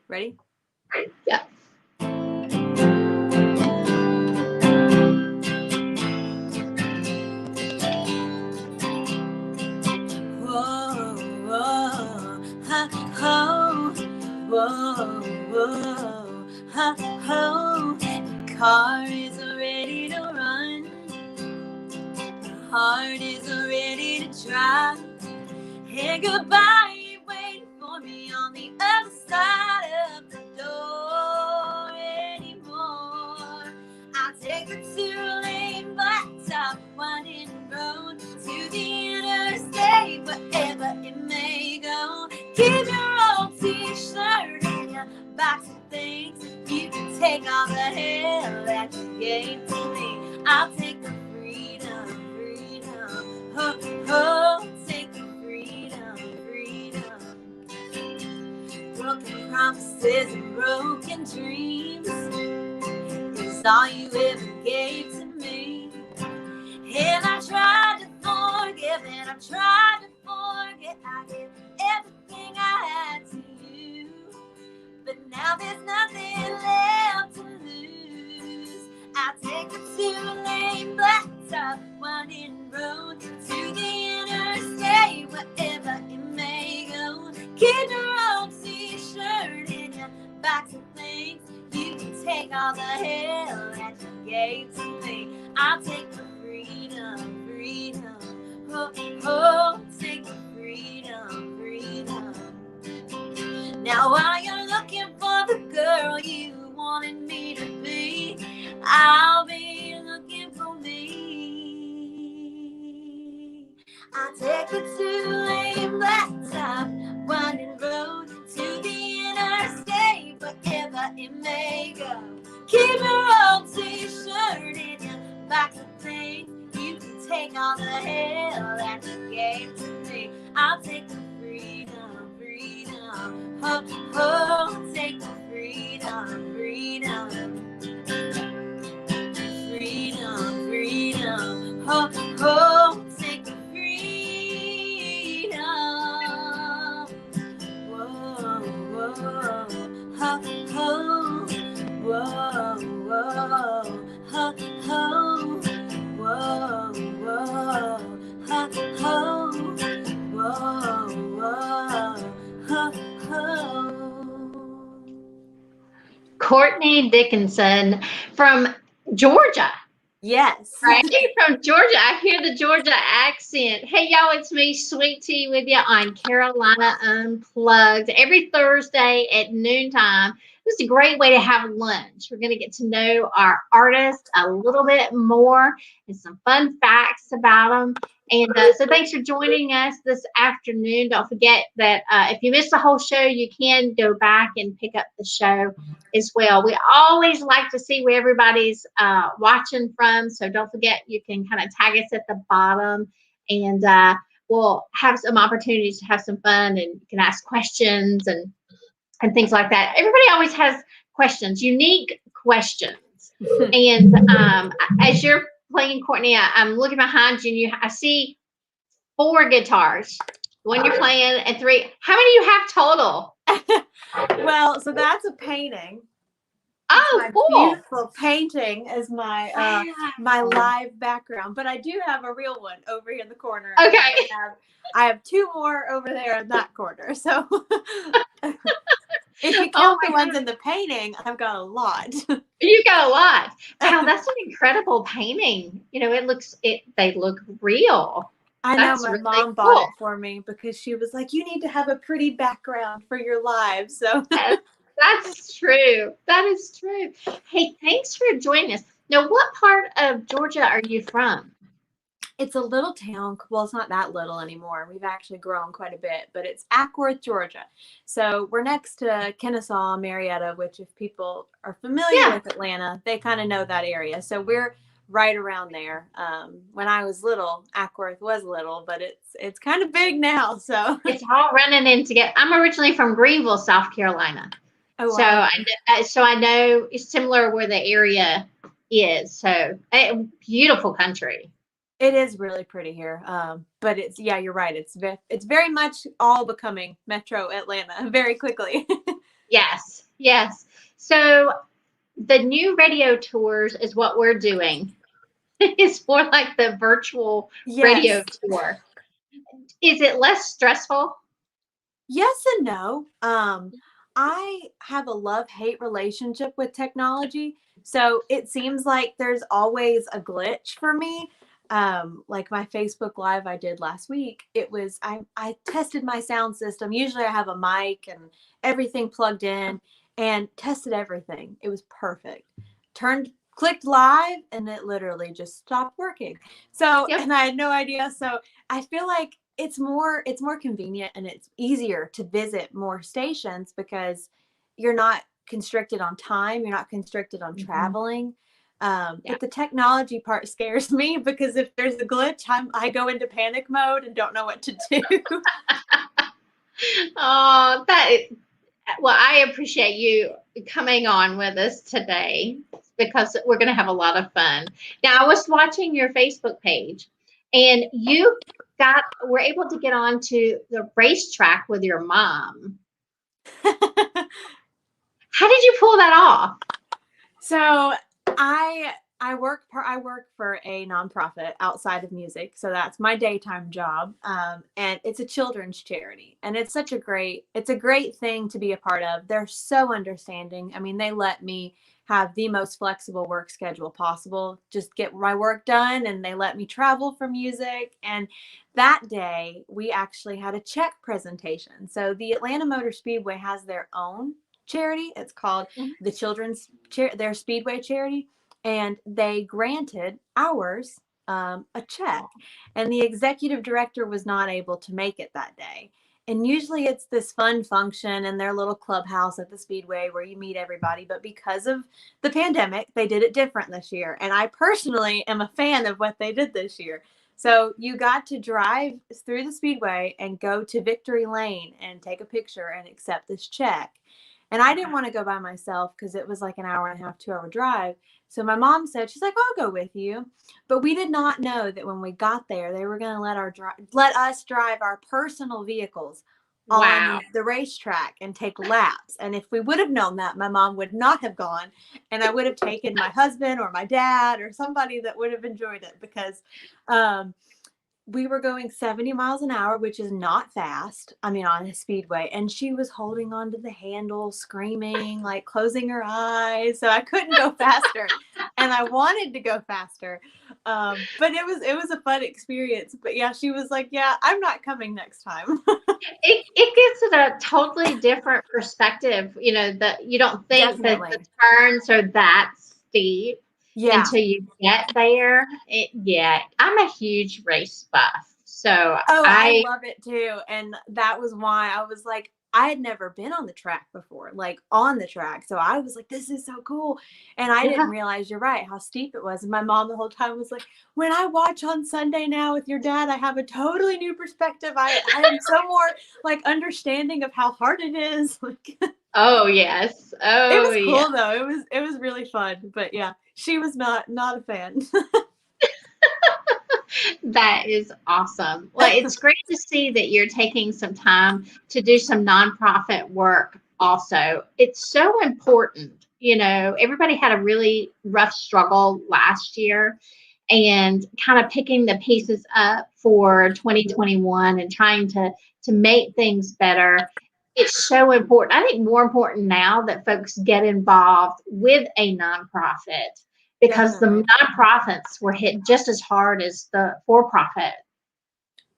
Ready? Yeah. Whoa, whoa, ha, ho. Whoa, whoa, ha, ho. The car is ready to run. The heart is ready to drive. Hey, goodbye, ain't waiting for me on the other side of the door anymore. I'll take the 2-lane blacktop winding road to the interstate, wherever it may go. Keep your old t-shirt and your box of things. You can take all the hell that you gave to me. I'll take the freedom, freedom, ho, ho, take the freedom, freedom. Broken promises and broken dreams is all you ever gave to me. And I tried to forgive, and I tried to forget. I gave everything I had to you, but now there's nothing left to lose. I'll take the 2-lane blacktop winding road to the interstate, wherever it may go. Keep your old t-shirt and your box of things. You can take all the hell that you gave to me. I'll take the freedom, freedom, oh, oh, take the freedom, freedom. Now while you're looking for the girl you wanted me to be, I'll be looking for me. I'll take the 2-lane blacktop winding road to the interstate, wherever it may go. Keep your old t-shirt in your box of things. You can take all the hell that you gave to me. I'll take the freedom, freedom, ho, ho, take the freedom, freedom. Freedom, freedom, ho, ho, take the freedom. Whoa, whoa, ho, ho, whoa, whoa, ho, ho, whoa, whoa, ho, ho, whoa, whoa, ho, ho. Courtney Dickinson from Georgia. Yes. Right? From Georgia. I hear the Georgia accent. Hey, y'all, it's me, Sweet Tea, with you on Carolina Unplugged every Thursday at noontime. This is a great way to have lunch. We're going to get to know our artists a little bit more and some fun facts about them. And so thanks for joining us this afternoon. Don't forget that if you missed the whole show, you can go back and pick up the show as well. We always like to see where everybody's watching from. So don't forget, you can kind of tag us at the bottom, and we'll have some opportunities to have some fun, and you can ask questions and things like that. Everybody always has questions, unique questions. And as you're playing, Courtney, I'm looking behind you, and I see 4 guitars. The one you're playing, and 3. How many do you have total? Well, so that's a painting. Oh, my cool. Beautiful painting is my my live background, but I do have a real one over here in the corner. Okay. I have 2 more over there in that corner. So if you count the ones in the painting, I've got a lot. You got a lot. Wow, that's an incredible painting. You know, they look real. I know, my mom bought it for me because she was like, you need to have a pretty background for your live. So that's true. That is true. Hey, thanks for joining us. Now, what part of Georgia are you from? It's a little town. Well, it's not that little anymore. We've actually grown quite a bit, but it's Ackworth, Georgia. So we're next to Kennesaw, Marietta, which if people are familiar with Atlanta, they kind of know that area. So we're right around there. When I was little, Ackworth was little, but it's kind of big now. So it's all running in together. I'm originally from Greenville, South Carolina. Oh, wow. So I know it's similar where the area is. So beautiful country. It is really pretty here. But you're right. It's very much all becoming Metro Atlanta very quickly. Yes, yes. So the new radio tours is what we're doing. It's more like the virtual radio Yes. tour. Is it less stressful? Yes and no. I have a love-hate relationship with technology, so it seems like there's always a glitch for me. Like my Facebook Live I did last week, it was I tested my sound system. Usually I have a mic and everything plugged in and tested everything. It was perfect. Clicked live and it literally just stopped working. So, Yep. and I had no idea. So I feel like it's more convenient and it's easier to visit more stations because you're not constricted on time, you're not constricted on Mhm. traveling. Yeah. But the technology part scares me because if there's a glitch, I go into panic mode and don't know what to do. Oh, that is, well, I appreciate you coming on with us today because we're going to have a lot of fun. Now, I was watching your Facebook page and you were able to get onto the racetrack with your mom. How did you pull that off? So I work for a nonprofit outside of music, so that's my daytime job, and it's a children's charity, and it's a great thing to be a part of. They're so understanding. I mean, they let me have the most flexible work schedule possible, just get my work done, and they let me travel for music. And that day, we actually had a check presentation. So the Atlanta Motor Speedway has their own charity. It's called Mhm. the their Speedway charity, and they granted ours a check. And the executive director was not able to make it that day. And usually it's this fun function in their little clubhouse at the Speedway where you meet everybody. But because of the pandemic, they did it different this year. And I personally am a fan of what they did this year. So you got to drive through the Speedway and go to Victory Lane and take a picture and accept this check. And I didn't want to go by myself because it was like an hour and a half, 2 hour drive. So my mom said, she's like, I'll go with you. But we did not know that when we got there, they were going to let us drive our personal vehicles Wow. on the racetrack and take laps. And if we would have known that, my mom would not have gone. And I would have taken my husband or my dad or somebody that would have enjoyed it because um, we were going 70 miles an hour, which is not fast. I mean, on a speedway. And she was holding onto the handle, screaming, like closing her eyes. So I couldn't go faster. And I wanted to go faster. But it was a fun experience. But yeah, she was like, yeah, I'm not coming next time. It gives it a totally different perspective, that you don't think that the Definitely. turns are that steep Yeah. until you get there. Yeah, I'm a huge race buff. So Oh, I I, love it too. And that was why I was like, I had never been on the track before, like on the track. So I was like, this is so cool. And I didn't yeah. realize, you're right, how steep it was. And my mom the whole time was like, when I watch on Sunday now with your dad, I have a totally new perspective. I am so more like understanding of how hard it is. Like it Oh, yes. Oh, was yeah. cool though. It was really fun. But yeah, she was not a fan. That is awesome. Well, it's great to see that you're taking some time to do some nonprofit work also. It's so important. Everybody had a really rough struggle last year and kind of picking the pieces up for 2021 and trying to make things better. It's so important. I think more important now that folks get involved with a nonprofit because the Definitely. nonprofits were hit just as hard as the for profit.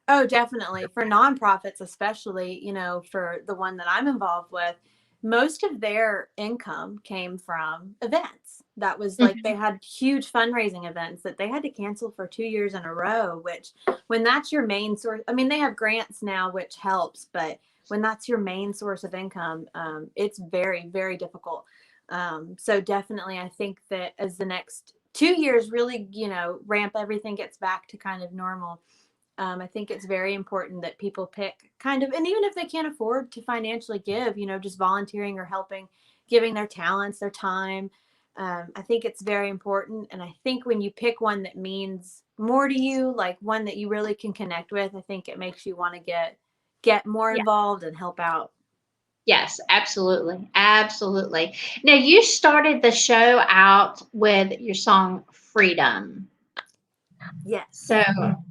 Oh, definitely. For nonprofits, especially, for the one that I'm involved with, most of their income came from events. That was like they Mhm. had huge fundraising events that they had to cancel for 2 years in a row, which when that's your main source, I mean, they have grants now, which helps, but when that's your main source of income, it's very, very difficult. So definitely, I think that as the next 2 years really, ramp everything gets back to kind of normal. I think it's very important that people pick kind of, and even if they can't afford to financially give, just volunteering or helping, giving their talents, their time. I think it's very important. And I think when you pick one that means more to you, like one that you really can connect with, I think it makes you want to get more Yeah. involved and help out. Yes, absolutely. Absolutely. Now, you started the show out with your song Freedom. Yes. So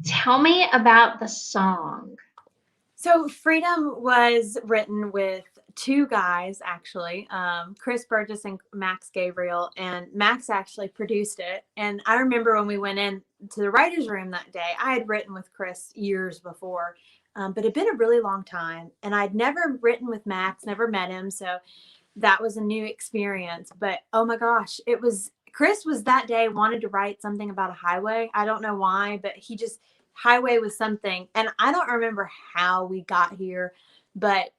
tell me about the song. So Freedom was written with two guys, actually, Chris Burgess and Max Gabriel, and Max actually produced it. And I remember when we went in to the writer's room that day, I had written with Chris years before, but it had been a really long time. And I'd never written with Max, never met him. So that was a new experience. But oh my gosh, it was Chris was that day wanted to write something about a highway. I don't know why, but he just highway was something. And I don't remember how we got here, but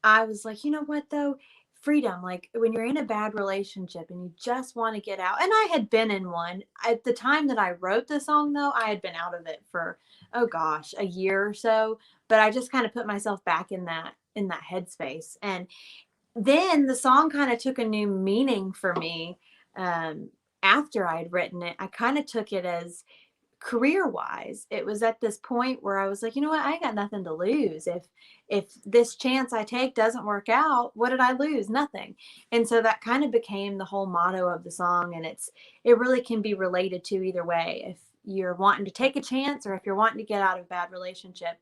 I was like, you know what though? Freedom, like when you're in a bad relationship and you just want to get out. And I had been in one. At the time that I wrote the song though, I had been out of it for oh gosh, a year or so. But I just kind of put myself back in that headspace. And then the song kind of took a new meaning for me um, after I'd written it. I kind of took it as career wise. It was at this point where I was like, you know what, I got nothing to lose. If this chance I take doesn't work out, what did I lose? Nothing. And so that kind of became the whole motto of the song. And it really can be related to either way. If you're wanting to take a chance or if you're wanting to get out of a bad relationship,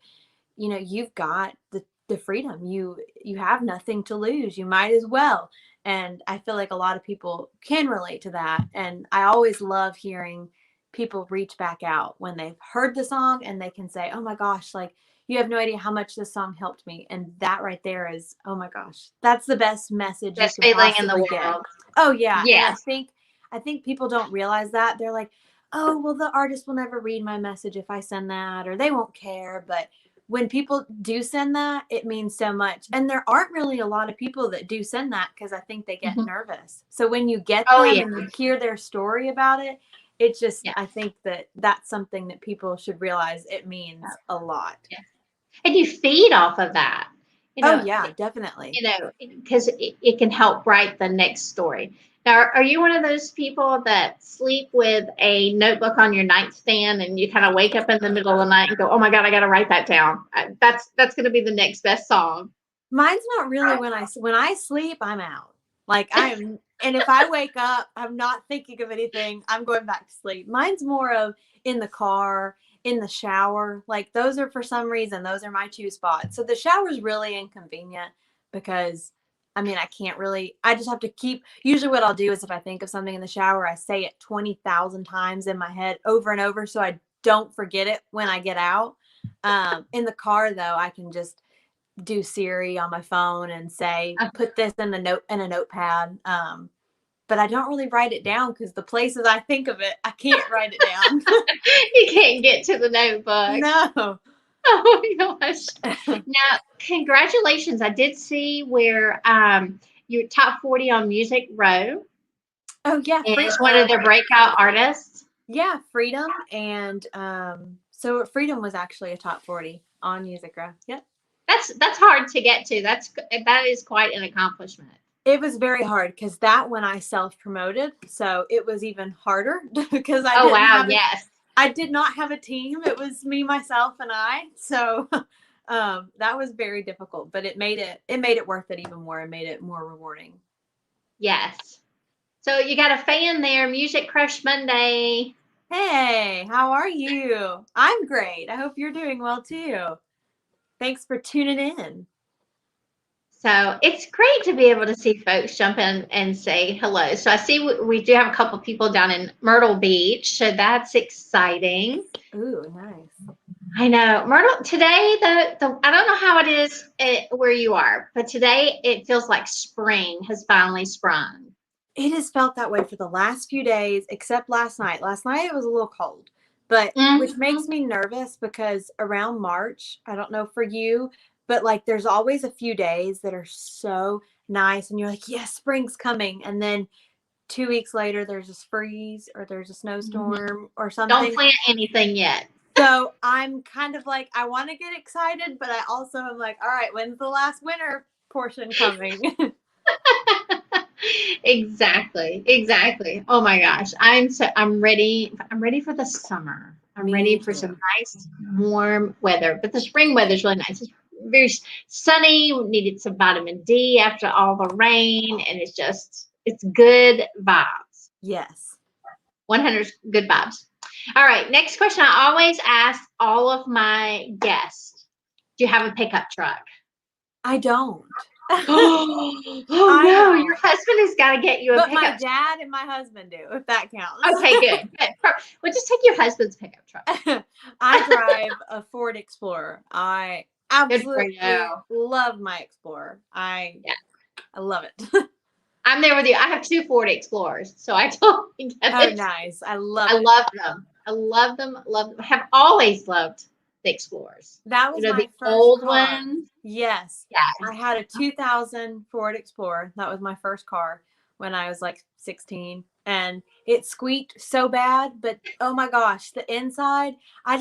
you know, you've got the freedom. You have nothing to lose. You might as well. And I feel like a lot of people can relate to that. And I always love hearing people reach back out when they've heard the song and they can say, oh my gosh, like you have no idea how much this song helped me. And that right there is, oh my gosh, that's the best message you Best can feeling in the possibly get. world. Oh yeah. And Yes. I think people don't realize that. They're like, oh, well, the artist will never read my message if I send that, or they won't care. But when people do send that, it means so much. And there aren't really a lot of people that do send that because I think they get Mhm. nervous. So when you get Oh, them yeah. and you hear their story about it, it just, Yeah. I think that that's something that people should realize it means a lot. Yeah. And you feed off of that, you Oh, know, yeah, definitely. because it can help write the next story. Now, are you one of those people that sleep with a notebook on your nightstand and you kind of wake up in the middle of the night and go, oh my God, I got to write that down. That's going to be the next best song. Mine's not really when I sleep, I'm out. Like I'm and if I wake up, I'm not thinking of anything. I'm going back to sleep. Mine's more of in the car, in the shower. Like those are for some reason, those are my two spots. So the shower's really inconvenient because I mean, I can't really I just have to keep usually what I'll do is if I think of something in the shower, I say it 20,000 times in my head over and over so I don't forget it when I get out. In the car though, I can just do Siri on my phone and say, put this in a notepad. But I don't really write it down because the places I think of it, I can't write it down. You can't get to the notebook. No. Oh my gosh. Now, congratulations. I did see where you're top 40 on Music Row Oh yeah, is one of their breakout artists. yeah, Freedom and so Freedom was actually a top 40 on Music Row. Yep. That's hard to get to. That is quite an accomplishment. It was very hard because that one I self promoted, so it was even harder because Oh wow, yes. I did not have a team. It was me, myself, and I. So that was very difficult, but it made it worth it even more and made it more rewarding. Yes. So you got a fan there, Music Crush Monday. Hey, how are you? I'm great. I hope you're doing well too. Thanks for tuning in. So it's great to be able to see folks jump in and say hello. So I see we do have a couple people down in Myrtle Beach, so that's exciting. Ooh, nice. I know Myrtle today. The I don't know how it is where you are, but today it feels like spring has finally sprung. It has felt that way for the last few days, except last night. Last night it was a little cold, but which makes me nervous because around March, I don't know for you, but like there's always a few days that are so nice and you're like, yes, spring's coming. And then 2 weeks later, there's a freeze or there's a snowstorm or Don't something. plant anything yet. So I'm kind of like, I want to get excited, but I also am like, all right, when's the last winter portion coming? Exactly. Oh my gosh. I'm ready. I'm ready for the summer. I'm Me ready for too. some nice warm weather. But the spring weather is really nice. It's very sunny. We needed some vitamin D after all the rain, and it's good vibes. Yes. 100 good vibes. All right, next question. I always ask all of my guests, do you have a pickup truck? I don't. Oh I no, don't. your husband has got to get you a But my pickup truck. dad and my husband do, if that counts. Okay, good. Well, just take your husband's pickup truck. I drive a Ford Explorer. I Good for absolutely you. love my Explorer. I love it. I'm there with you. I have 2 Ford Explorers, so I totally get Oh, it. nice. I love I it. love them. I love them. Love them. Have always loved the Explorers. That was You know, my the first old car. ones. Yes. Yeah. I had a 2000 Ford Explorer. That was my first car when I was like 16. And it squeaked so bad, but oh my gosh, the inside, I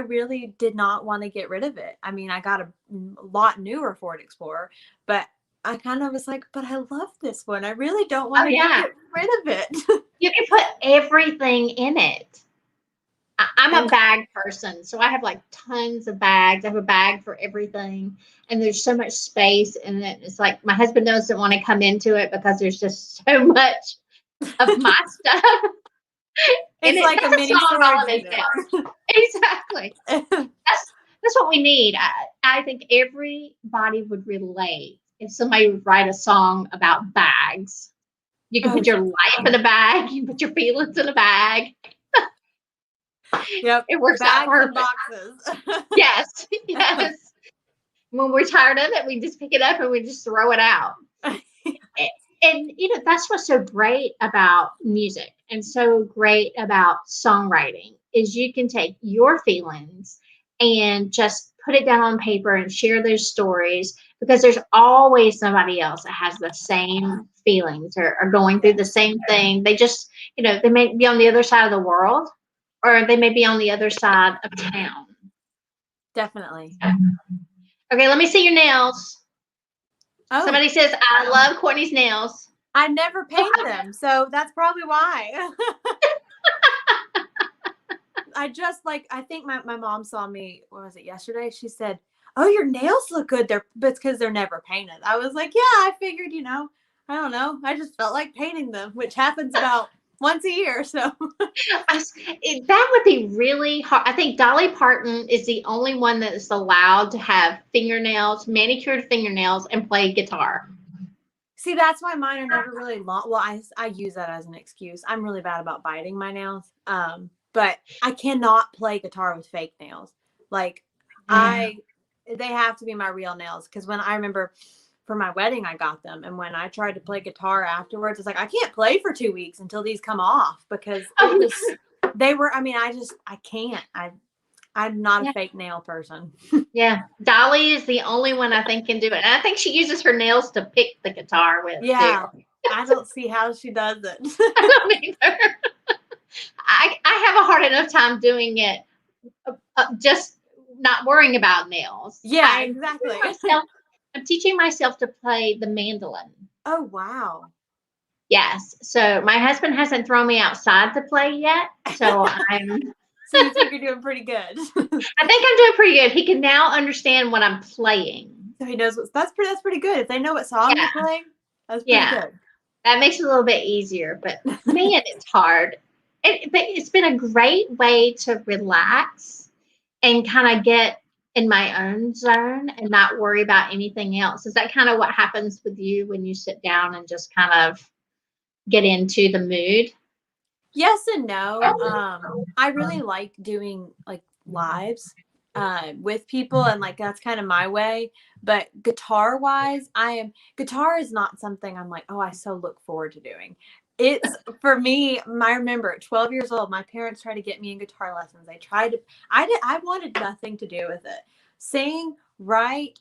really did not want to get rid of it. I mean, I got a lot newer Ford Explorer, but I kind of was like, but I love this one. I really don't want Oh to yeah. get rid of it. You can put everything in it. I'm a And bag person, so I have like tons of bags. I have a bag for everything, and there's so much space in it. It's like my husband doesn't want to come into it because there's just so much of my stuff. And it's like a that's a mini song all storage in itself. Exactly. unit. That's what we need. I think everybody would relate if somebody would write a song about bags. You can Oh, put your life in a bag. You can put your feelings in a bag. yep. It works out Bags and perfect. boxes. Yes, yes. When we're tired of it, we just pick it up and we just throw it out. And you know, that's what's so great about music and so great about songwriting is you can take your feelings and just put it down on paper and share those stories because there's always somebody else that has the same feelings or are going through the same thing. They just, you know, they may be on the other side of the world or they may be on the other side of town. Definitely. Okay, let me see your nails. Oh, Somebody says, I love Courtney's nails. I never paint them, so that's probably why. I think my mom saw me, what was it, yesterday? She said, oh, your nails look good. But it's because they're never painted. I was like, yeah, I figured, I don't know. I just felt like painting them, which happens about once a year. So That would be really hard. I think Dolly Parton is the only one that is allowed to have fingernails, manicured fingernails, and play guitar. see, that's why mine are never really long. Well, I use that as an excuse. I'm really bad about biting my nails. But I cannot play guitar with fake nails. Like they have to be my real nails. Because when I remember for my wedding, I got them, and when I tried to play guitar afterwards, it's like I can't play for 2 weeks until these come off because it was. They were. I mean, I can't. I'm not a fake nail person. Yeah, Dolly is the only one I think can do it, and I think she uses her nails to pick the guitar with Yeah, too. I don't see how she does it. I don't either. I have a hard enough time doing it, just not worrying about nails. Yeah, exactly. I'm teaching myself to play the mandolin. Oh, wow. Yes. So my husband hasn't thrown me outside to play yet. So So you think you're doing pretty good. I think I'm doing pretty good. He can now understand what I'm playing. So he knows that's pretty good. If they know what song you're playing, that's pretty good. That makes it a little bit easier. But man, it's hard. But it's been a great way to relax and kind of get in my own zone and not worry about anything else. Is that kind of what happens with you when you sit down and just kind of get into the mood? Yes and no. I really like doing like lives with people, and like that's kind of my way. But guitar wise, guitar is not something I'm like, oh, I so look forward to doing. It's for me. I remember at 12 years old, my parents tried to get me in guitar lessons. They tried to. I wanted nothing to do with it. Sing, write,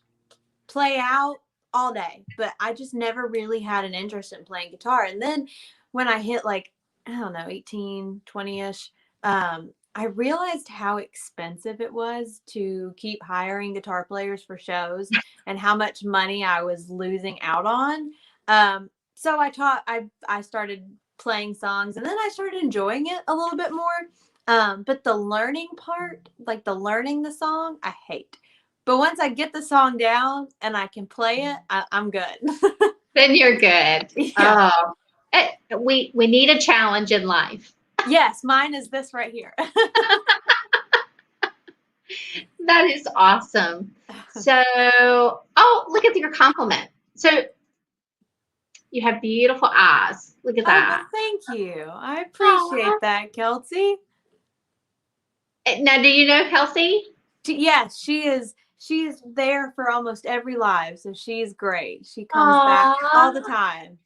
play out all day, but I just never really had an interest in playing guitar. And then when I hit like, I don't know, 18, 20-ish, I realized how expensive it was to keep hiring guitar players for shows and how much money I was losing out on. So I started playing songs, and then I started enjoying it a little bit more. But the learning part, like the learning the song, I hate. But once I get the song down and I can play it, I'm good. Then you're good. Yeah. Oh, we need a challenge in life. Yes, mine is this right here. That is awesome. So, oh, look at your compliment. So you have beautiful eyes. Look at Oh, well, that. thank you. I Aw. appreciate that, Kelsey. Now, do you know Kelsey? Yes, she is. She's there for almost every live, so she's great. She comes back all the Aw, time.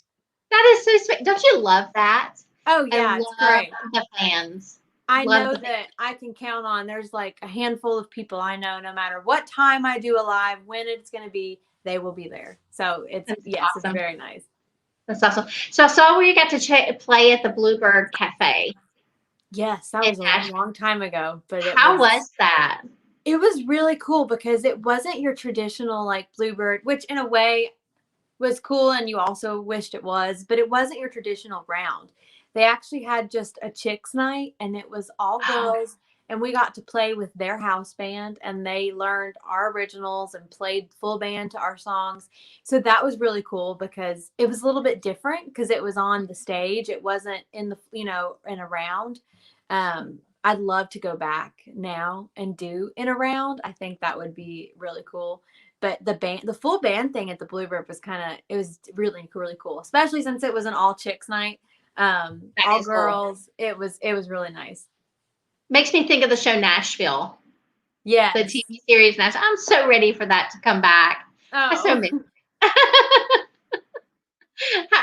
that is so sweet. Don't you love that? Oh, I yeah, it's love great. the fans. I Love know the fans. that I can count on, there's like a handful of people I know, no matter what time I do a live, when it's going to be, they will be there. So That's yes, it's awesome. very nice. That's awesome. So I saw where you got to play at the Bluebird Cafe Yes, that in was a Nashville. long time ago, but How was that? it was really cool because it wasn't your traditional like Bluebird, which in a way was cool and you also wished it was, but it wasn't your traditional round. They actually had just a chicks night and it was all girls and we got to play with their house band and they learned our originals and played full band to our songs. So that was really cool because it was a little bit different because it was on the stage. It wasn't in the, in a round. I'd love to go back now and do in a round. I think that would be really cool. But the full band thing at the Bluebird was it was really, really cool, especially since it was an all chicks night, That all is cool. girls. It was really nice. Makes me think of the show Nashville, the Yes. TV series Nashville. I'm so ready for that to come back. I so Oh, miss.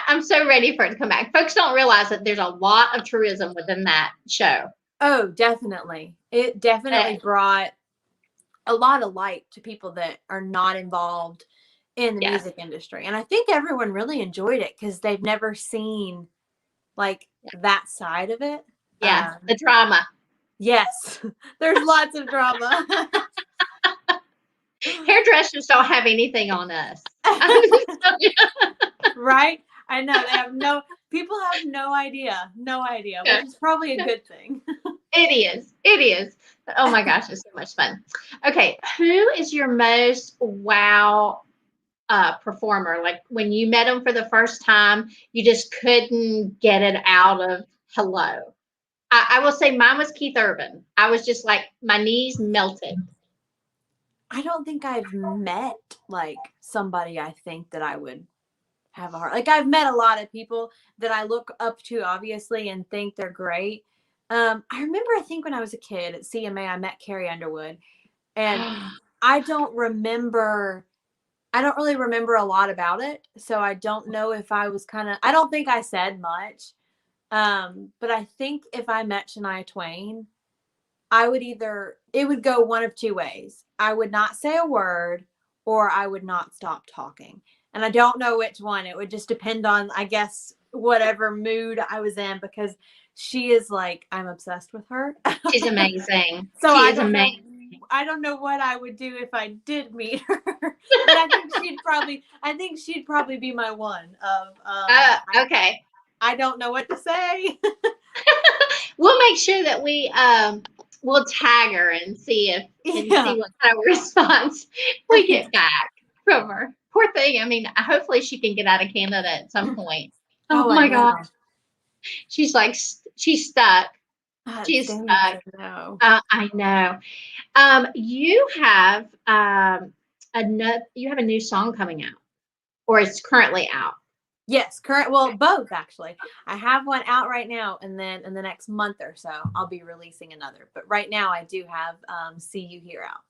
I'm so ready for it to come back. Folks don't realize that there's a lot of tourism within that show. oh, definitely. It definitely brought a lot of light to people that are not involved in the Yes. music industry. And I think everyone really enjoyed it because they've never seen like that side of it. Yeah. The drama. Yes, there's lots of drama. Hairdressers don't have anything on us. Right? I know people have no idea, which is probably a good thing. It is. It is. Oh my gosh, it's so much fun. Okay, who is your most wow performer? Like when you met them for the first time, you just couldn't get it out of hello. I will say mine was Keith Urban. I was just like my knees melted. I don't think I've met like somebody I think that I would have a heart. Like I've met a lot of people that I look up to obviously and think they're great. I remember I think when I was a kid at CMA I met Carrie Underwood and I don't really remember a lot about it. So I don't know if I don't think I said much. But I think if I met Shania Twain, it would go one of two ways. I would not say a word or I would not stop talking. And I don't know which one. It would just depend on, I guess, whatever mood I was in because she is like, I'm obsessed with her. She's amazing. So She I is don't know. amazing. I don't know what I would do if I did meet her, but I think she'd probably be my one of, Okay. I don't know what to say. We'll make sure that we'll tag her and see Yeah. what kind of response we get back from her. Poor thing. I mean, hopefully she can get out of Canada at some point. Oh Oh, I my God. know. She's like she's stuck. It's She's stuck. dangerous. No. I know. You have you have a new song coming out, or it's currently out. Yes, well, both actually. I have one out right now, and then in the next month or so, I'll be releasing another. But right now, I do have "See You Here" out.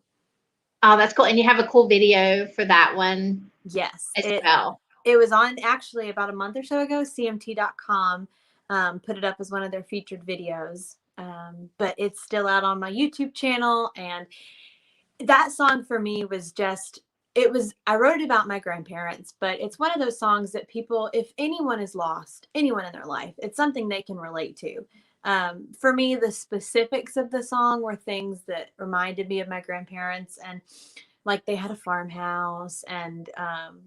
Oh, that's cool. And you have a cool video for that one Yes, as well. it was on actually about a month or so ago. CMT.com put it up as one of their featured videos, but it's still out on my YouTube channel. And that song for me was I wrote it about my grandparents, but it's one of those songs that people, if anyone is lost, anyone in their life, it's something they can relate to. For me, the specifics of the song were things that reminded me of my grandparents, and like they had a farmhouse and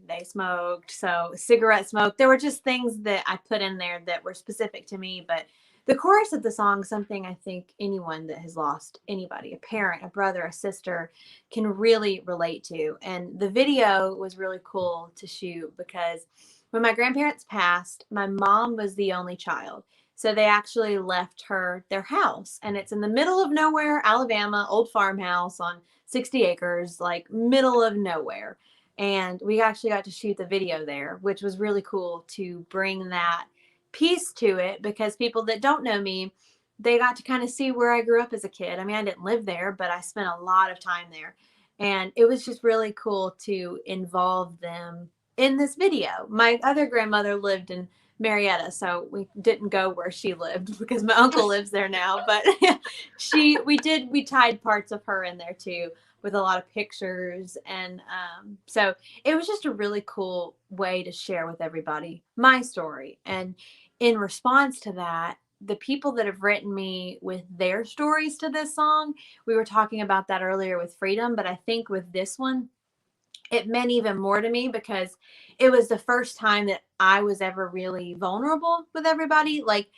they smoked. So cigarette smoke, there were just things that I put in there that were specific to me, but The chorus of the song, something I think anyone that has lost anybody, a parent, a brother, a sister, can really relate to. And the video was really cool to shoot because when my grandparents passed, my mom was the only child. So they actually left her their house, and it's in the middle of nowhere, Alabama, old farmhouse on 60 acres, like middle of nowhere. And we actually got to shoot the video there, which was really cool to bring that piece to it because people that don't know me, they got to kind of see where I grew up as a kid. I mean, I didn't live there, but I spent a lot of time there. And it was just really cool to involve them in this video. My other grandmother lived in Marietta, so we didn't go where she lived because my uncle lives there now. But we tied parts of her in there too with a lot of pictures, and so it was just a really cool way to share with everybody my story. And in response to that, the people that have written me with their stories to this song, we were talking about that earlier with Freedom, but I think with this one, it meant even more to me because it was the first time that I was ever really vulnerable with everybody. Like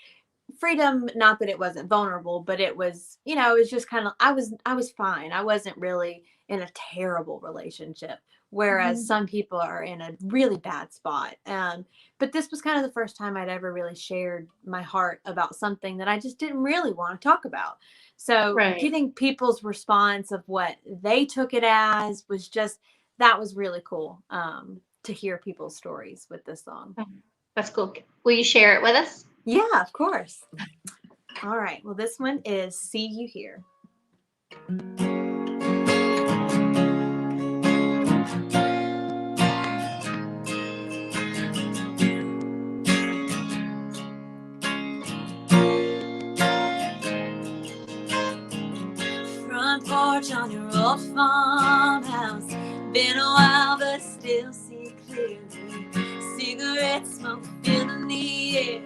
Freedom, not that it wasn't vulnerable, but it was, it was just kind of, I was fine. I wasn't really in a terrible relationship, whereas some people are in a really bad spot. But this was kind of the first time I'd ever really shared my heart about something that I just didn't really want to talk about. So Right. getting people's response of what they took it as was just, that was really cool, to hear people's stories with this song. That's cool. Will you share it with us? Yeah, of course. All right. Well, this one is See You Here. Front porch on your old farmhouse. Been a while, but still see clearly. Cigarette smoke filling the air.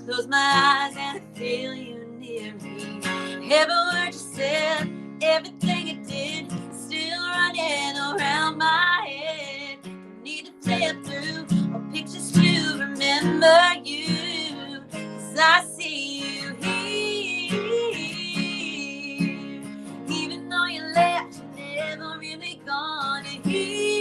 Close my eyes and I feel you near me. Every word you said, everything you did, still running around my head. Don't need to flip through or pictures to remember you. 'Cause I see you here. Even though you left, you're never really gone here.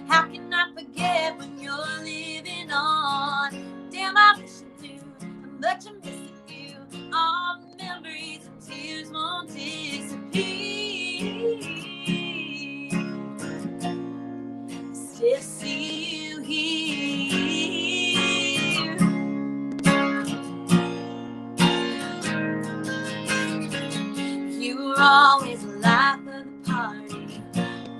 How can I forget when you're living on? Damn, I wish I knew how much I'm missing you. All the memories and tears won't disappear. Still see you here. You were always the life of the party.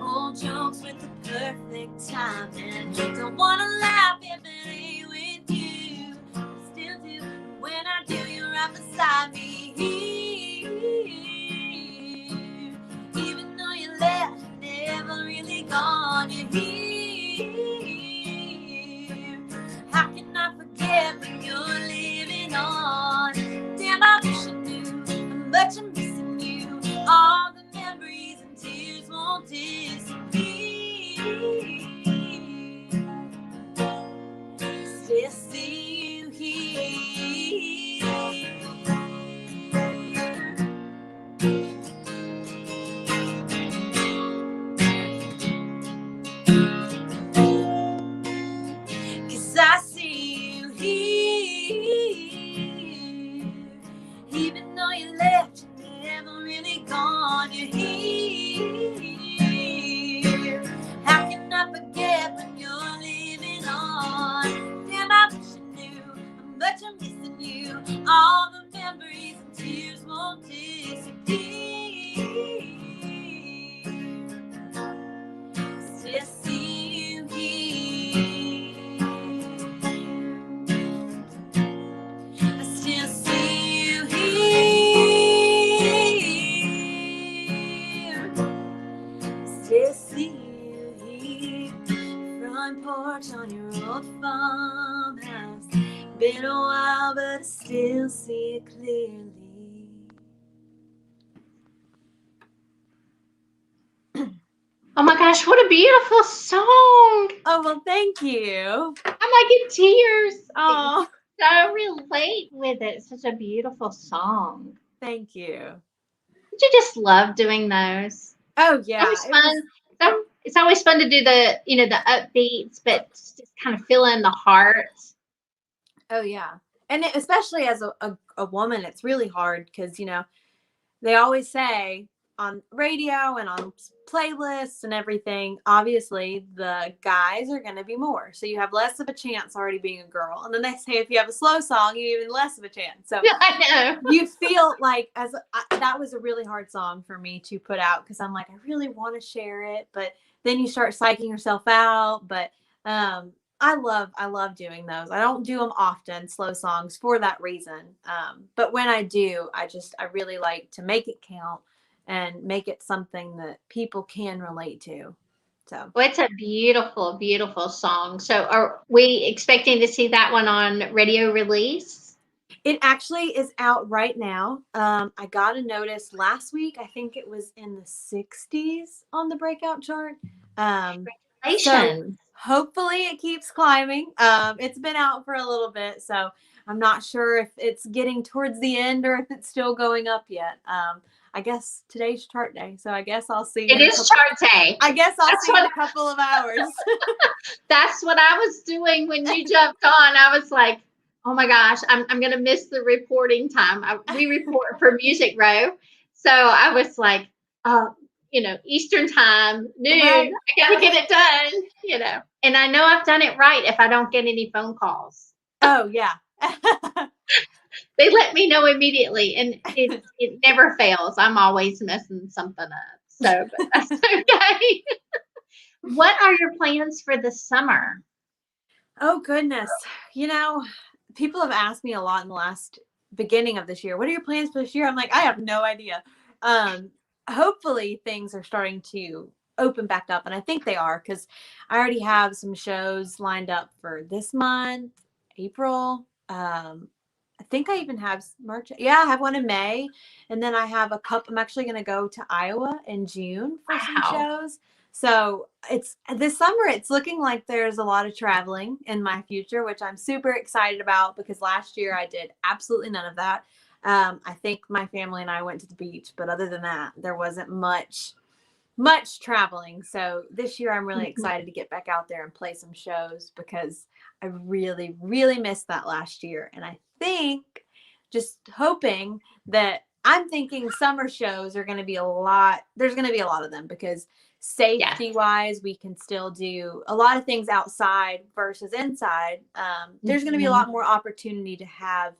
Old jokes with the perfect timing. Don't wanna laugh if it ain't with you. I still do. When I do, you're right beside me. Even though you left, never really gone. You're here. How can I forget when you're living on? Damn, I wish I knew how much I'm missing you. All the memories and tears won't disappear. Still see you here. Cause I see you here. Even though you left, you're never really gone. You're here. How can I forget when you're living on? Damn, I wish I knew how much I'm missing you. All the memories and tears won't disappear. Still see you here. I still see you here. Still see you here. Front porch on your old farmhouse. Been a while, but I still see it clearly. Oh my gosh, what a beautiful song. Oh, well, thank you. I'm like in tears. Oh, so relate with it. It's such a beautiful song. Thank you. Did you just love doing those? Oh It's yeah, always it was. fun. It's always fun to do the, the upbeats, but just kind of feel in the heart. Oh yeah, and especially as a woman, it's really hard because they always say on radio and on playlists and everything, obviously the guys are going to be more. So you have less of a chance already being a girl. And then they say if you have a slow song, you have even less of a chance. So I know. you feel like that was a really hard song for me to put out because I'm like, I really want to share it. But then you start psyching yourself out. But I love doing those. I don't do them often, slow songs, for that reason. But when I do, I really like to make it count and make it something that people can relate to. So Well, it's a beautiful, beautiful song. So, are we expecting to see that one on radio release? it actually is out right now. I got a notice last week. I think it was in the 60s on the breakout chart. So Congratulations. hopefully it keeps climbing. It's been out for a little bit, so I'm not sure if it's getting towards the end or if it's still going up yet. I guess today's chart day, so I guess I'll see It in a is couple. chart day. I guess I'll That's see in what a couple of hours. that's what I was doing when you jumped on. I was like, oh my gosh, I'm gonna miss the reporting time. We report for Music Row. So I was like, oh, Eastern time, noon, Right. I gotta get it done. And I know I've done it right if I don't get any phone calls. Oh yeah. They let me know immediately, and it never fails. I'm always messing something up. So, but that's okay. What are your plans for the summer? Oh goodness. You know, people have asked me a lot in the last beginning of this year. What are your plans for this year? I'm like, I have no idea. Um, Hopefully things are starting to open back up, and I think they are because I already have some shows lined up for this month, April. I think I even have March. Yeah, I have one in May, and then I have a couple. I'm actually going to go to Iowa in June for some Wow. shows. So it's this summer, it's looking like there's a lot of traveling in my future, which I'm super excited about because last year I did absolutely none of that. I think my family and I went to the beach, but other than that, there wasn't much traveling. So this year I'm really Mhm. excited to get back out there and play some shows because I really, really missed that last year. And I think just hoping that I'm thinking summer shows are going to be a lot. There's going to be a lot of them because Yes. safety wise, we can still do a lot of things outside versus inside. There's going to be a Mhm. lot more opportunity to have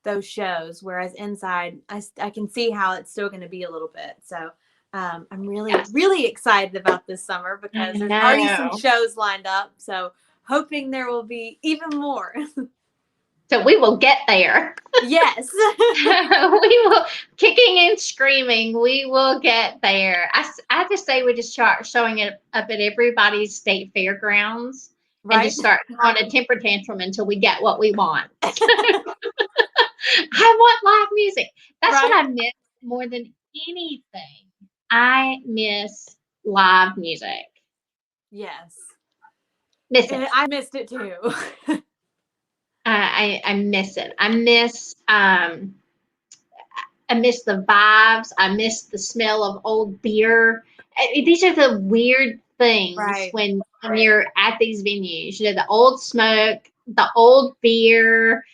those shows. Whereas inside, I can see how it's still going to be a little bit. So I'm really, Yes. really excited about this summer I because there's already some know. shows lined up. So hoping there will be even more. So we will get there. Yes. We will, kicking and screaming, we will get there. I have to say, we just start showing it up at everybody's state fairgrounds and Right. just start on a temper tantrum until we get what we want. I want live music. That's what Right. I miss more than anything. I miss live music. Yes. Miss it. I missed it too. I miss it. I miss the vibes. I miss the smell of old beer. These are the weird things Right. when you're at these venues. The old smoke, the old beer,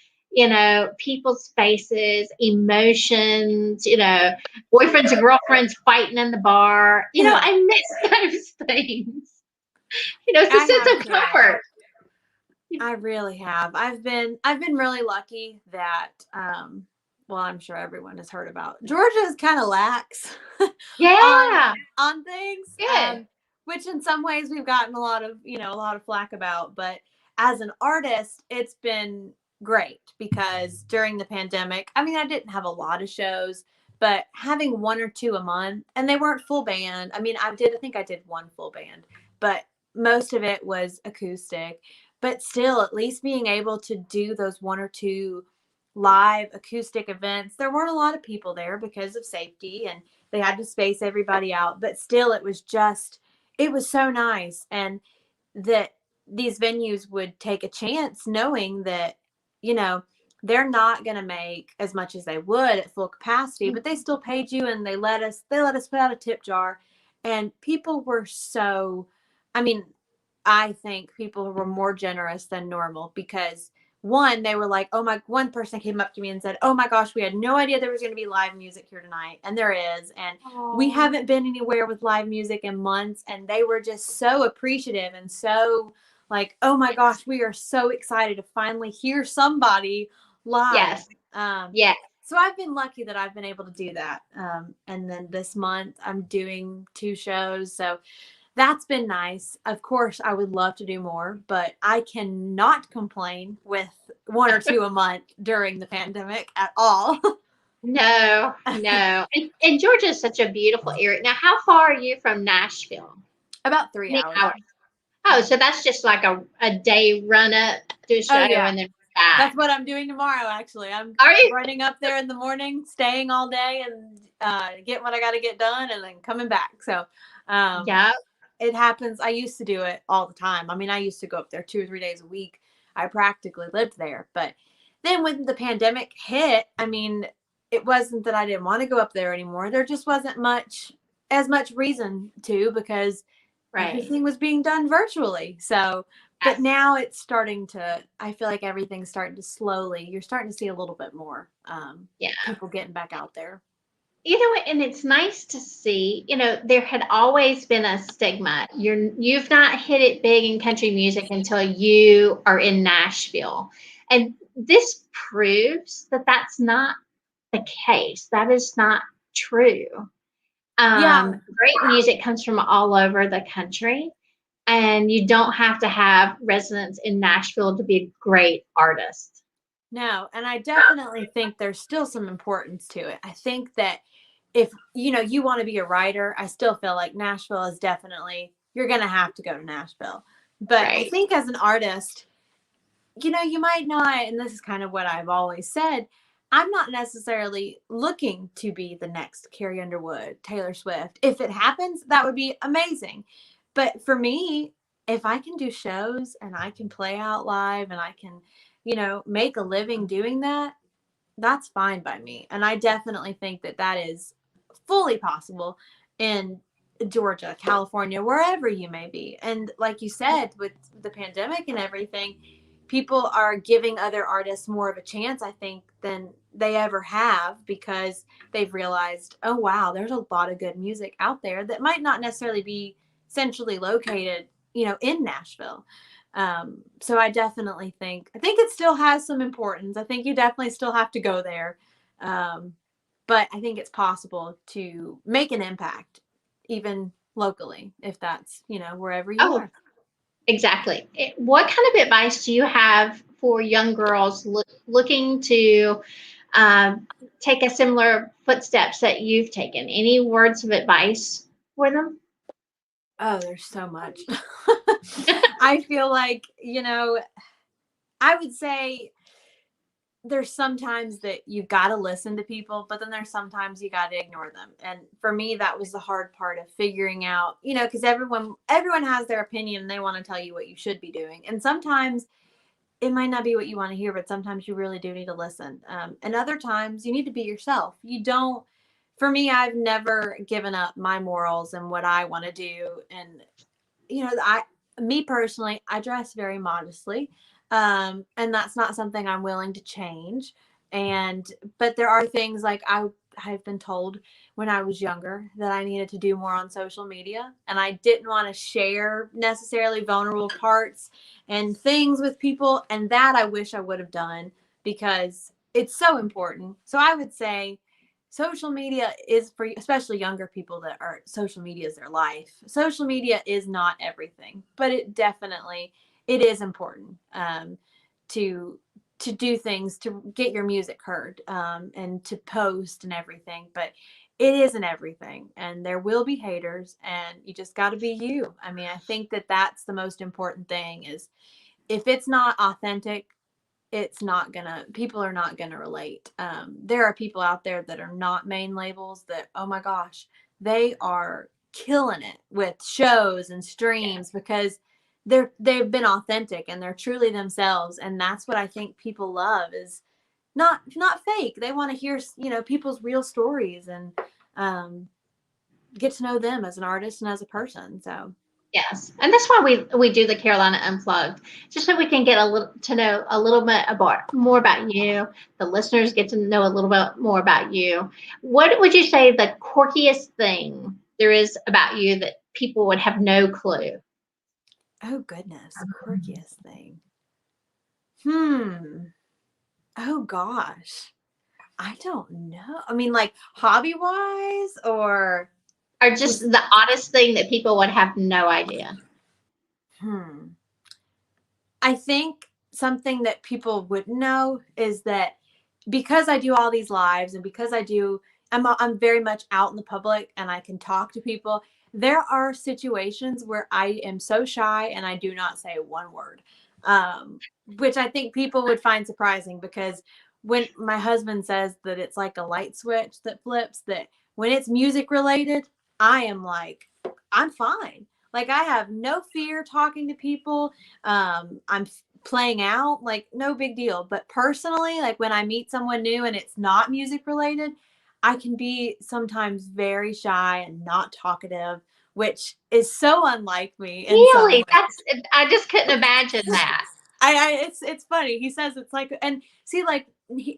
people's faces, emotions, boyfriends and girlfriends fighting in the bar. I miss those things. It's a I sense have of too. comfort. I really have. I've been really lucky that well, I'm sure everyone has heard about Georgia is kind of lax on Yeah, things. good. Which in some ways we've gotten a lot of flack about, but as an artist, it's been great because during the pandemic, I mean, I didn't have a lot of shows, but having one or two a month, and they weren't full band. I mean, I think I did one full band, but most of it was acoustic. But still, at least being able to do those one or two live acoustic events, there weren't a lot of people there because of safety and they had to space everybody out. But still, it was so nice. And that these venues would take a chance knowing that, you know, they're not going to make as much as they would at full capacity, but they still paid you, and they let us put out a tip jar. And people were so, I mean, I think people were more generous than normal because one, they were like, oh my, one person came up to me and said, oh my gosh, we had no idea there was going to be live music here tonight. And there is. And we Oh, haven't been anywhere with live music in months. And they were just so appreciative and so like, oh my gosh, we are so excited to finally hear somebody live. yes, Um, yes. so I've been lucky that I've been able to do that. And then this month I'm doing 2 shows. So that's been nice. Of course, I would love to do more, but I cannot complain with 1 or 2 a month during the pandemic at all. No, no. And Georgia is such a beautiful area. Now, how far are you from Nashville? About three Many hours. hours. Oh, so that's just like a day run up, do a show, Oh yeah. and then back. That's what I'm doing tomorrow, actually. I'm Are you? running up there in the morning, staying all day, and getting what I got to get done, and then coming back. So um, Yeah. it happens. I used to do it all the time. I mean, I used to go up there 2 or 3 days a week. I practically lived there. But then when the pandemic hit, I mean, it wasn't that I didn't want to go up there anymore. There just wasn't as much reason to because Right. everything was being done virtually. So, but Yes. now it's starting to, I feel like everything's starting to slowly, you're starting to see a little bit more Yeah. people getting back out there. You know what? And it's nice to see, there had always been a stigma. You've not hit it big in country music until you are in Nashville. And this proves that that's not the case. That is not true. Yeah. Great music comes from all over the country, and you don't have to have residence in Nashville to be a great artist. No, and I definitely think there's still some importance to it. I think that if you want to be a writer, I still feel like Nashville is definitely you're going to have to go to Nashville. But I Right. think as an artist, you might not, and this is kind of what I've always said, I'm not necessarily looking to be the next Carrie Underwood, Taylor Swift. If it happens, that would be amazing. But for me, if I can do shows and I can play out live and I can, make a living doing that, that's fine by me. And I definitely think that that is fully possible in Georgia, California, wherever you may be. And like you said, with the pandemic and everything, people are giving other artists more of a chance, I think, than they ever have because they've realized, oh, wow, there's a lot of good music out there that might not necessarily be centrally located, in Nashville. So I think it still has some importance. I think you definitely still have to go there. Um, but I think it's possible to make an impact even locally if that's, wherever you Oh, are. exactly. What kind of advice do you have for young girls looking to um, take a similar footsteps that you've taken? Any words of advice for them? Oh, there's so much. I feel like, I would say there's sometimes that you've got to listen to people, but then there's sometimes you got to ignore them. And for me, that was the hard part of figuring out, because everyone has their opinion and they want to tell you what you should be doing. And sometimes it might not be what you want to hear, but sometimes you really do need to listen. And other times you need to be yourself. You don't, for me, I've never given up my morals and what I want to do. And me personally, I dress very modestly. And that's not something I'm willing to change. But there are things like I've been told when I was younger that I needed to do more on social media, and I didn't want to share necessarily vulnerable parts and things with people. And that I wish I would have done because it's so important. So I would say social media is for especially younger people that are social media is their life. Social media is not everything, but it is important to do things to get your music heard and to post and everything, but it isn't everything, and there will be haters, and you just got to be you. I mean, I think that that's the most important thing is if it's not authentic, people are not gonna relate. There are people out there that are not main labels that, oh my gosh, they are killing it with shows and Yeah. streams because they've been authentic and they're truly themselves. And that's what I think people love is not fake. They want to hear, people's real stories and get to know them as an artist and as a person. So Yes, and that's why we do the Carolina Unplugged, just so we can get to know a little bit about more about you. The listeners get to know a little bit more about you. What would you say the quirkiest thing there is about you that people would have no clue? oh goodness, quirkiest thing. Hmm. Oh gosh. I don't know. I mean, like hobby wise or Or just just the oddest thing that people would have no idea? hmm. I think something that people wouldn't know is that because I do all these lives and because I'm very much out in the public and I can talk to people. There are situations where I am so shy and I do not say one word, which I think people would find surprising because when my husband says that it's like a light switch that flips, that when it's music related, I am like, I'm fine. Like I have no fear talking to people. I'm playing out, like no big deal. But personally, like when I meet someone new and it's not music related, I can be sometimes very shy and not talkative, which is so unlike me in some Really? ways. I just couldn't imagine that. It's funny. He says it's like, and see, like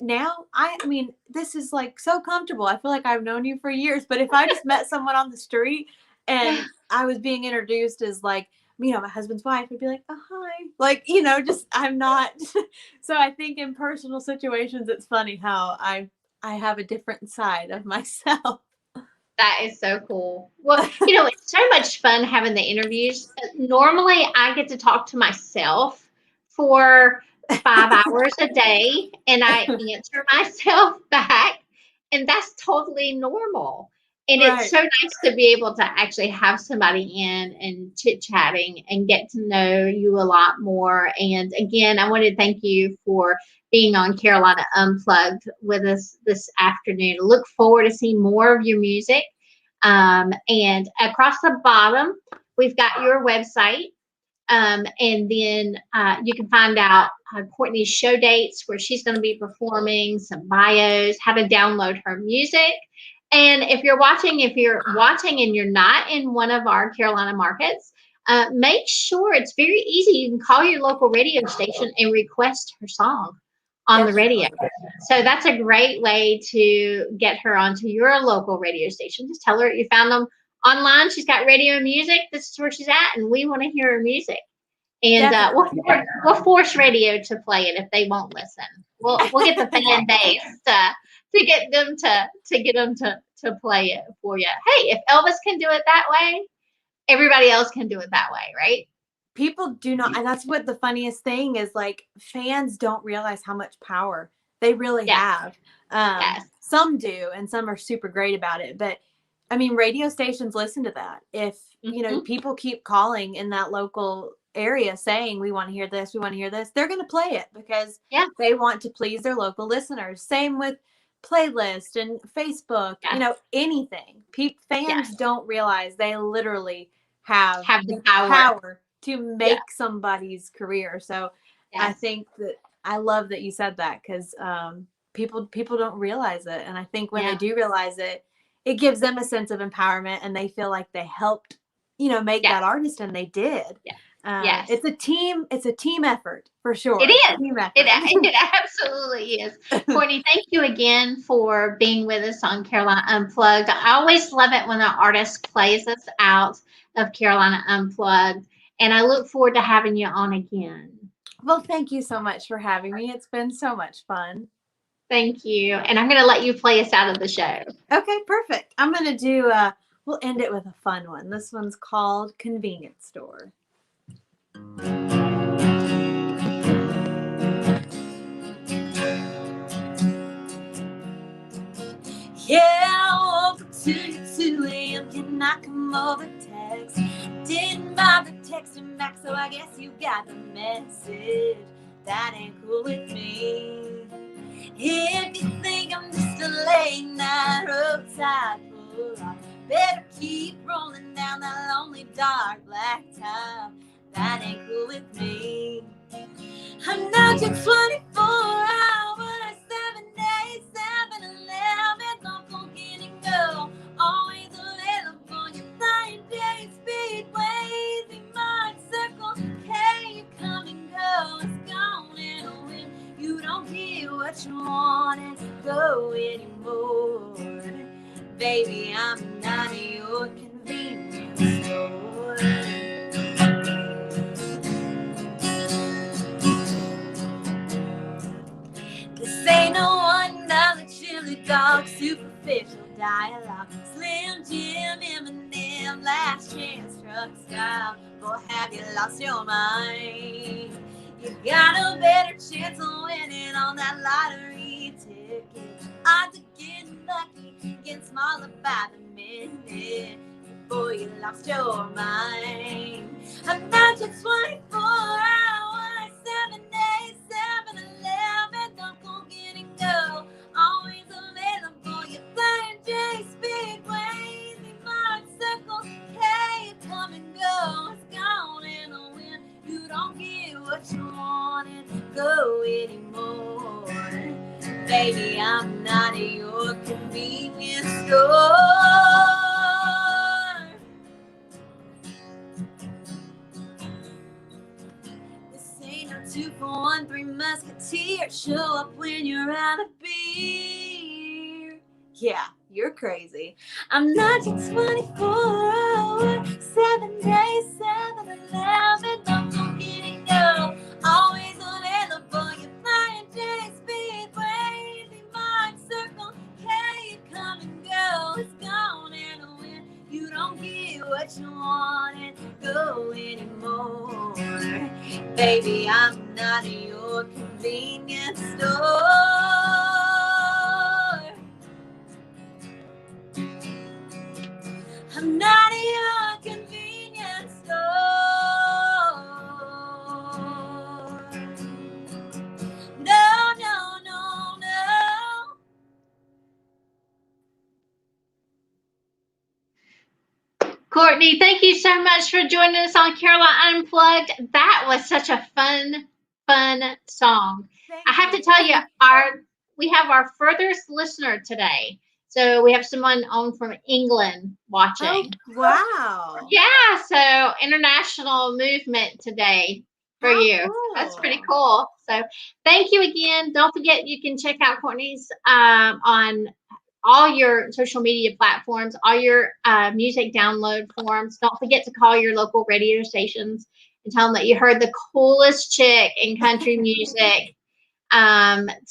now, I mean, this is like so comfortable. I feel like I've known you for years. But if I just met someone on the street Yeah. and I was being introduced as like, my husband's wife, I'd be like, oh hi, like just I'm not. So I think in personal situations, it's funny how I have a different side of myself. That is so cool. Well, it's so much fun having the interviews. Normally, I get to talk to myself for 5 hours a day and I answer myself back, and that's totally normal. And it's Right. so nice to be able to actually have somebody in and chit chatting and get to know you a lot more. And again, I want to thank you for being on Carolina Unplugged with us this afternoon. Look forward to seeing more of your music. And across the bottom, we've got your website. And then you can find out Courtney's show dates, where she's going to be performing, some bios, how to download her music. And if you're watching and you're not in one of our Carolina markets, make sure it's very easy. You can call your local radio station and request her song on the radio. Definitely. So that's a great way to get her onto your local radio station. Just tell her you found them online. She's got radio and music. This is where she's at, and we want to hear her music. And Definitely. we'll force radio to play it if they won't listen. We'll get the fan base to get them to play it for you. Hey, if Elvis can do it that way, everybody else can do it that way, right? People do not, and that's what the funniest thing is, like fans don't realize how much power they really Yes, have. yes. Some do and some are super great about it, but I mean radio stations listen to that. If Mm-hmm. people keep calling in that local area saying we want to hear this, we want to hear this, they're going to play it because Yeah, they want to please their local listeners. Same with playlist and Facebook, yes, anything. yes. Fans don't realize they literally have Have the the power. power to Yeah, make somebody's career. So I yes, think that I love that you said that because people don't realize it, and I think when they yeah, do realize it, it gives them a sense of empowerment, and they feel like they helped, make yes, that artist, and they did. yes, yes. It's a team effort for It sure. is. Team It, effort. it absolutely is. Courtney, thank you again for being with us on Carolina Unplugged. I always love it when an artist plays us out of Carolina Unplugged, and I look forward to having you on again. Well, thank you so much for having me. It's been so much fun. Thank you. And I'm going to let you play us out of the show. Okay, perfect. I'm gonna do. We'll end it with a fun one. This one's called Convenience Store. Yeah, I woke up to you 2 a.m. Can I come over text? Didn't bother texting back, so I guess you got the message. That ain't cool with me. If you think I'm just a late night roadside pull-off, better keep rolling down that lonely dark black tile. That ain't cool with me. I'm not your 24-hour, Baby, I'm not your convenience store. This ain't no $1 chili dog, superficial dialogue, Slim Jim, Eminem, last chance truck style. Boy, have you lost your mind? You got a better chance of winning on that lottery ticket. Odds of getting lucky get smaller by the minute. Boy, you lost your mind. I'm not your 24-hour, 7 days, 7-Eleven. Don't go get and go. Always available. You're flying J Speedways, Mark Circles, K, come and go. It's gone in the wind. You don't get what you want and go anymore. Baby, I'm not at your convenience store. This ain't no 2-for-1, 3 Musketeers. Show up when you're out of beer. Yeah, you're crazy. I'm not your 24-hour, 7 days, 7-Eleven. Don't go get and go. Always available. You're flying J Speedways, Mark Circle, K, come and go. It's gone in the wind. You don't get what you want and go anymore. Baby, I'm not at your convenience store. I'm not at your convenience store. No, no, no, no. Courtney, thank you so much for joining us on Carolina Unplugged. That was such a fun song. Thank I have you. to tell you, we have our furthest listener today. So we have someone on from England watching. Oh, wow. Yeah, so international movement today for How you. cool. That's pretty cool. So thank you again. Don't forget you can check out Courtney's on all your social media platforms, all your music download forms. Don't forget to call your local radio stations and tell them that you heard the coolest chick in country music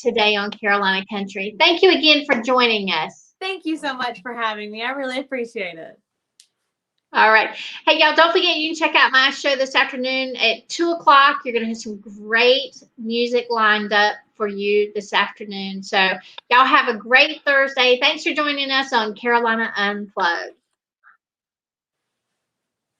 today on Carolina Country. Thank you again for joining us. Thank you so much for having me. I really appreciate it. All right. Hey, y'all, don't forget you can check out my show this afternoon at 2 o'clock. You're going to have some great music lined up for you this afternoon. So y'all have a great Thursday. Thanks for joining us on Carolina Unplugged.